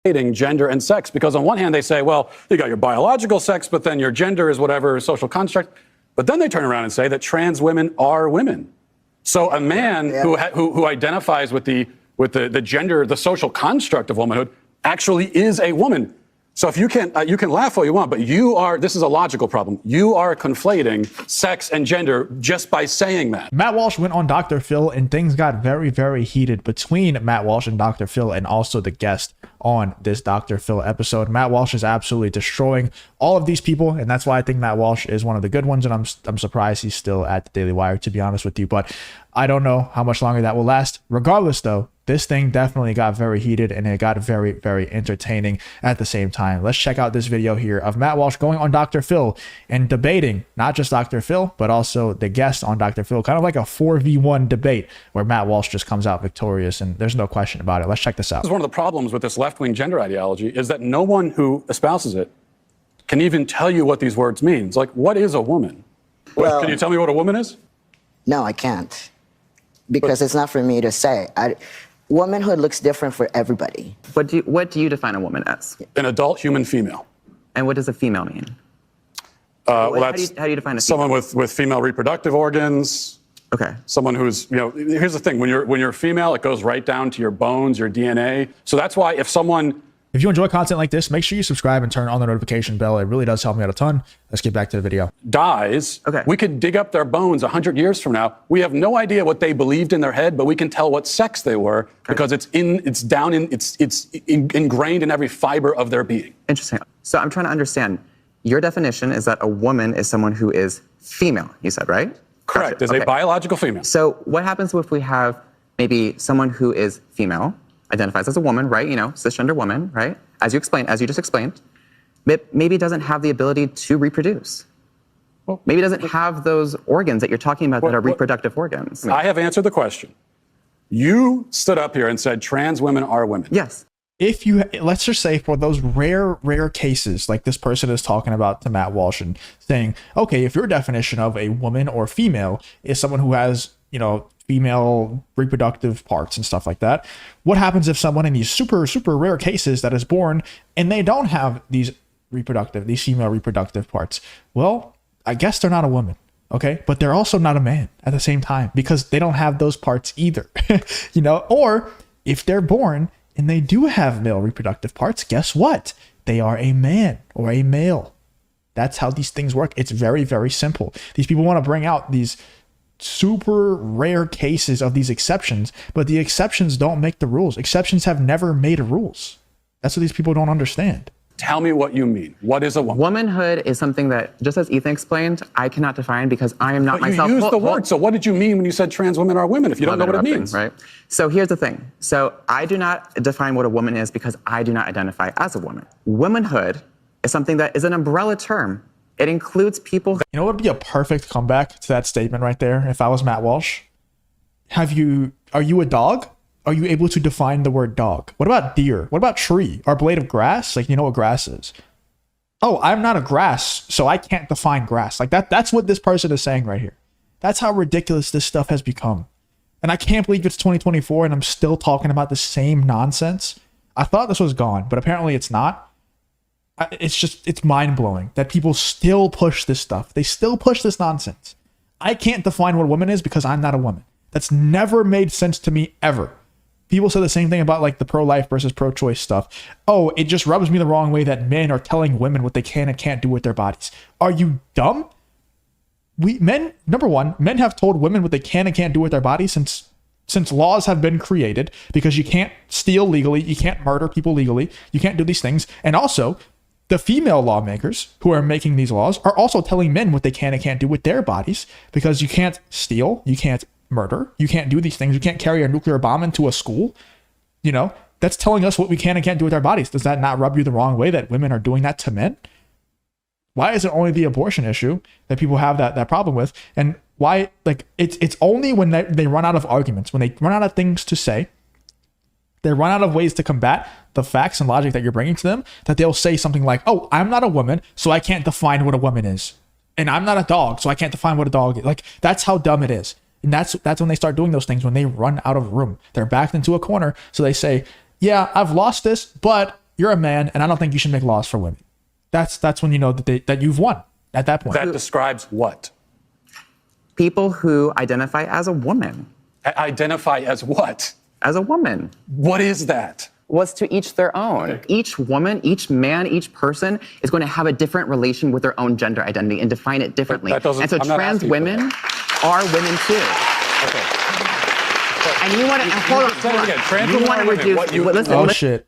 gender and sex, because on one hand they say, well, you got your biological sex, but then your gender is whatever social construct. But then they turn around and say that trans women are women. So a man who identifies with the gender, the social construct of womanhood, actually is a woman. So if you can laugh all you want, but this is a logical problem. You are conflating sex and gender just by saying that. Matt Walsh went on Dr. Phil and things got very, very heated between Matt Walsh and Dr. Phil and also the guest on this Dr. Phil episode. Matt Walsh is absolutely destroying all of these people, and that's why I think Matt Walsh is one of the good ones, and I'm surprised he's still at the Daily Wire, to be honest with you, but I don't know how much longer that will last. Regardless, though, this thing definitely got very heated and it got very, very entertaining at the same time. Let's check out this video here of Matt Walsh going on Dr. Phil and debating not just Dr. Phil, but also the guest on Dr. Phil, kind of like a 4v1 debate where Matt Walsh just comes out victorious, and there's no question about it. Let's check this out. This is one of the problems with this left-wing gender ideology is that no one who espouses it can even tell you what these words mean. It's like, what is a woman? Well, can you tell me what a woman is? No, I can't. Because it's not for me to say. Womanhood looks different for everybody. What do you define a woman as? An adult human female. And what does a female mean? Well, that's how do you define a female? someone with female reproductive organs. Okay. Someone who's, here's the thing, when you're female, it goes right down to your bones, your DNA. So that's why if you enjoy content like this, make sure you subscribe and turn on the notification bell. It really does help me out a ton. Let's get back to the video. Dies, okay. We could dig up their bones 100 years from now. We have no idea what they believed in their head, but we can tell what sex they were because it's ingrained in every fiber of their being. Interesting. So I'm trying to understand. Your definition is that a woman is someone who is female, you said, right? Correct, is a biological female. So what happens if we have maybe someone who is female, identifies as a woman, right? Cisgender woman, right? As you just explained, maybe doesn't have the ability to reproduce. Well, maybe doesn't have those organs that you're talking about that are reproductive organs. I have answered the question. You stood up here and said trans women are women. Yes. Let's just say for those rare cases, like this person is talking about to Matt Walsh and saying, okay, if your definition of a woman or female is someone who has, female reproductive parts and stuff like that, what happens if someone in these super rare cases that is born and they don't have these female reproductive parts? Well, I guess they're not a woman. Okay, but they're also not a man at the same time because they don't have those parts either. Or if they're born and they do have male reproductive parts, guess what? They are a man or a male. That's how these things work. It's very, very simple. These people want to bring out these super rare cases of these exceptions, but the exceptions don't make the rules. Exceptions have never made rules. That's what these people don't understand. Tell me what you mean. What is a woman? Womanhood is something that, just as Ethan explained, I cannot define because I am not myself. You used the word. So what did you mean when you said trans women are women if you don't know what it means? Right. So here's the thing. So I do not define what a woman is because I do not identify as a woman. Womanhood is something that is an umbrella term. It includes people. You know what would be a perfect comeback to that statement right there if I was Matt Walsh? Are you a dog? Are you able to define the word dog? What about deer? What about tree? Or blade of grass? Like, you know what grass is? Oh, I'm not a grass, so I can't define grass. Like that's what this person is saying right here. That's how ridiculous this stuff has become. And I can't believe it's 2024 and I'm still talking about the same nonsense. I thought this was gone, but apparently it's not. It's mind-blowing that people still push this stuff. They still push this nonsense. I can't define what a woman is because I'm not a woman. That's never made sense to me ever. People say the same thing about like the pro-life versus pro-choice stuff. Oh, it just rubs me the wrong way that men are telling women what they can and can't do with their bodies. Are you dumb? Number one, men have told women what they can and can't do with their bodies since laws have been created, because you can't steal legally, you can't murder people legally, you can't do these things. And also, the female lawmakers who are making these laws are also telling men what they can and can't do with their bodies, because you can't steal, you can't murder, you can't do these things, you can't carry a nuclear bomb into a school. That's telling us what we can and can't do with our bodies. Does that not rub you the wrong way that women are doing that to men? Why is it only the abortion issue that people have that problem with? And why, it's only when they run out of arguments, when they run out of things to say, they run out of ways to combat the facts and logic that you're bringing to them, that they'll say something like, oh, I'm not a woman, so I can't define what a woman is. And I'm not a dog, so I can't define what a dog is. Like, that's how dumb it is. And that's when they start doing those things, when they run out of room. They're backed into a corner. So they say, yeah, I've lost this, but, you're a man, and I don't think you should make laws for women. That's when you know that you've won at that point. That describes what? People who identify as a woman. Identify as what? As a woman. What is that? Was to each their own. Each woman, each man, each person is going to have a different relation with their own gender identity and define it differently. That doesn't- And so I'm not trans asking for women are women too. Okay. And you want to hold on. Say it again. Trans You women want are to women. reduce. What you- listen, Oh listen. shit.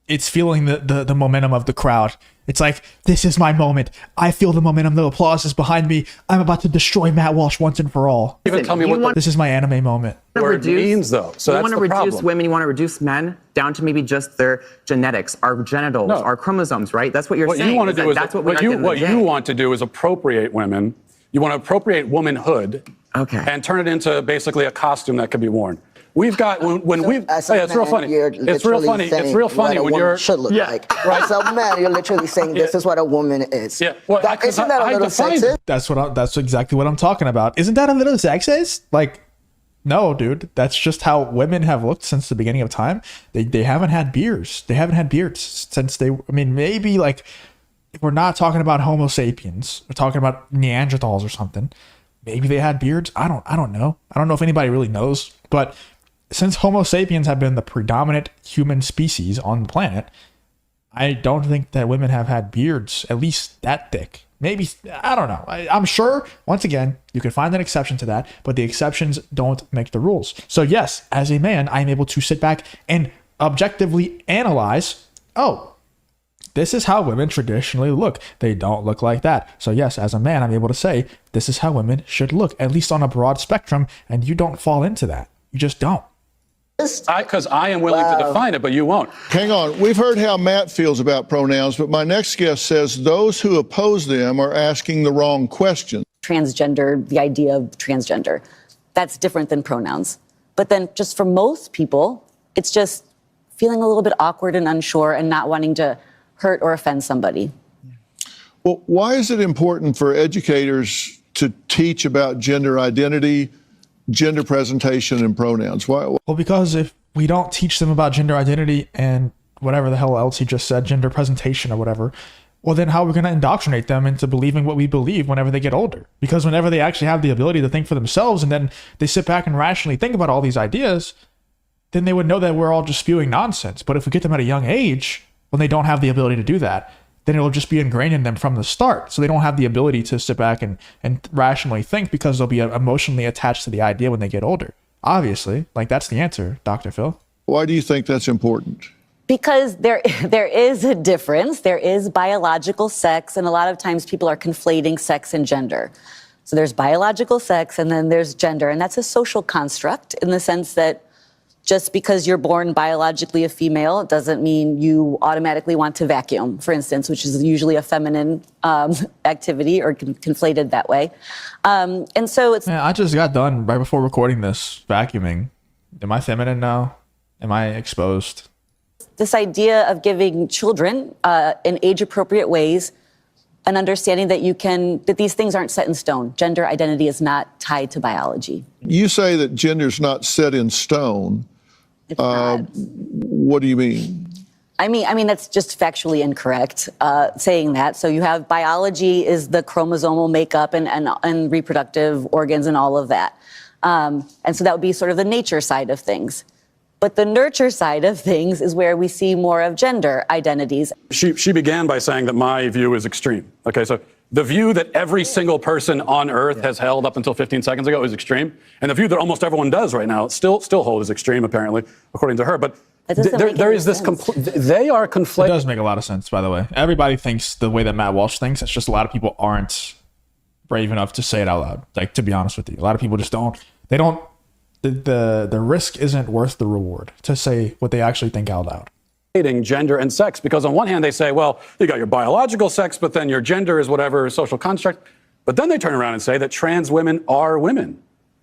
It's feeling the momentum of the crowd. It's like, this is my moment. I feel the momentum. The applause is behind me. I'm about to destroy Matt Walsh once and for all. Even tell me you what want- the This is my anime moment. word means, though. So you that's want to the reduce problem. women, you want to reduce men down to maybe just their genetics, our genitals, No. our chromosomes, right? That's what you're What saying. you want to do is that's what we what are you at the end of what the you day. want to do is appropriate women. You want to appropriate womanhood, Okay. and turn it into basically a costume that can be worn. We've got when we've As a hey, it's real man, funny. you're It's real literally funny. It's saying real what funny a when woman you're should look Yeah. like. As a man, you're literally saying this is what a woman is. Yeah. Well, Isn't that a little defined sexist? That's exactly what I'm talking about. Isn't that a little sexist? Like, no, dude. That's just how women have looked since the beginning of time. They haven't had beards. They haven't had beards since they. I mean, maybe like if we're not talking about Homo sapiens, we're talking about Neanderthals or something. Maybe they had beards. I don't know. I don't know if anybody really knows. But since Homo sapiens have been the predominant human species on the planet, I don't think that women have had beards, at least that thick. Maybe, I don't know. I'm sure, once again, you can find an exception to that, but the exceptions don't make the rules. So yes, as a man, I'm able to sit back and objectively analyze, oh, this is how women traditionally look. They don't look like that. So yes, as a man, I'm able to say, this is how women should look, at least on a broad spectrum, and you don't fall into that. You just don't. because I am willing to define it, but you won't. Hang on. We've heard how Matt feels about pronouns, but my next guest says those who oppose them are asking the wrong question. Transgender, the idea of transgender, that's different than pronouns. But then just for most people, it's just feeling a little bit awkward and unsure and not wanting to hurt or offend somebody. Well, why is it important for educators to teach about gender identity, gender presentation, and pronouns? Why? Well, because if we don't teach them about gender identity and whatever the hell else he just said, gender presentation or whatever, well, then how are we going to indoctrinate them into believing what we believe whenever they get older? Because whenever they actually have the ability to think for themselves and then they sit back and rationally think about all these ideas, then they would know that we're all just spewing nonsense. But if we get them at a young age, when they don't have the ability to do that, then it'll just be ingrained in them from the start. So they don't have the ability to sit back and rationally think because they'll be emotionally attached to the idea when they get older. Obviously, like that's the answer, Dr. Phil. Why do you think that's important? Because there is a difference. There is biological sex, and a lot of times people are conflating sex and gender. So there's biological sex, and then there's gender, and that's a social construct in the sense that just because you're born biologically a female doesn't mean you automatically want to vacuum, for instance, which is usually a feminine activity or conflated that way. And so it's... Man, I just got done right before recording this vacuuming. Am I feminine now? Am I exposed? This idea of giving children in age-appropriate ways an understanding that these things aren't set in stone. Gender identity is not tied to biology. You say that gender's not set in stone. It's not. What do you mean? I mean that's just factually incorrect saying that. So you have biology is the chromosomal makeup and reproductive organs and all of that. And so that would be sort of the nature side of things. But the nurture side of things is where we see more of gender identities. She began by saying that my view is extreme. Okay, so the view that every single person on Earth has held up until 15 seconds ago is extreme, and the view that almost everyone does right now still hold is extreme, apparently, according to her. But That doesn't make there any is this sense. they are It conflating. does make a lot of sense, by the way. Everybody thinks the way that Matt Walsh thinks. It's just a lot of people aren't brave enough to say it out loud. Like, to be honest with you, a lot of people just don't. They don't. The risk isn't worth the reward to say what they actually think out loud. Gender and sex, because on one hand they say, well, you got your biological sex, but then your gender is whatever social construct. But then they turn around and say that trans women are women.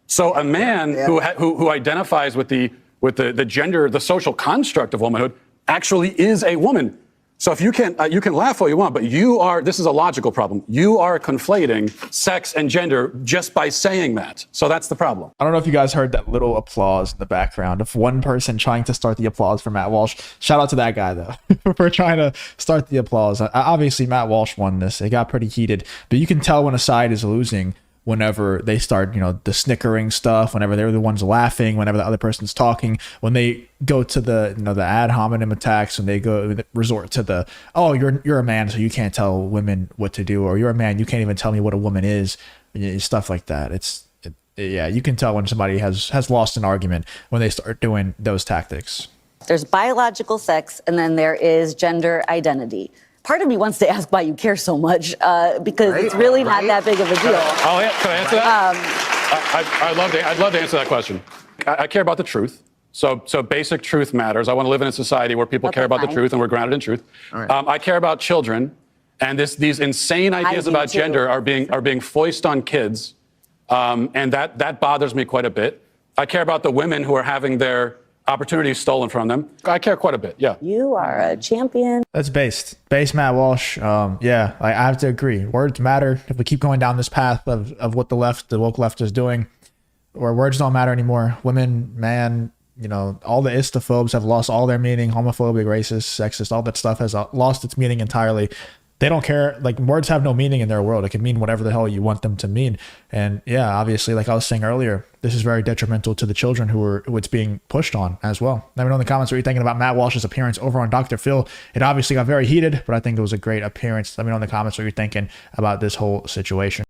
So a man who identifies with the gender, the social construct of womanhood, actually is a woman. So if you can laugh all you want, but this is a logical problem. You are conflating sex and gender just by saying that. So that's the problem. I don't know if you guys heard that little applause in the background of one person trying to start the applause for Matt Walsh. Shout out to that guy, though, for trying to start the applause. Obviously, Matt Walsh won this. It got pretty heated, but you can tell when a side is losing whenever they start, the snickering stuff, whenever they're the ones laughing, whenever the other person's talking, when they go to the, the ad hominem attacks, when they resort to the, oh, you're a man, so you can't tell women what to do, or you're a man, you can't even tell me what a woman is, stuff like that. Yeah, you can tell when somebody has lost an argument when they start doing those tactics. There's biological sex, and then there is gender identity. Part of me wants to ask why you care so much, because it's really not that big of a deal. Can I answer that? I'd love to answer that question. I care about the truth. So basic truth matters. I want to live in a society where people care about the truth and we're grounded in truth. Right. I care about children, and these insane ideas about gender are being foisted on kids, and that bothers me quite a bit. I care about the women who are having their opportunities stolen from them. I care quite a bit, yeah. You are a champion. That's based Matt Walsh. Yeah, I have to agree. Words matter. If we keep going down this path of what the woke left is doing, where words don't matter anymore. Women, man, all the istophobes have lost all their meaning. Homophobic, racist, sexist, all that stuff has lost its meaning entirely. They don't care. Like, words have no meaning in their world. It can mean whatever the hell you want them to mean. And yeah, obviously, like I was saying earlier, this is very detrimental to the children who it's being pushed on as well. Let me know in the comments what you're thinking about Matt Walsh's appearance over on Dr. Phil. It obviously got very heated, but I think it was a great appearance. Let me know in the comments what you're thinking about this whole situation.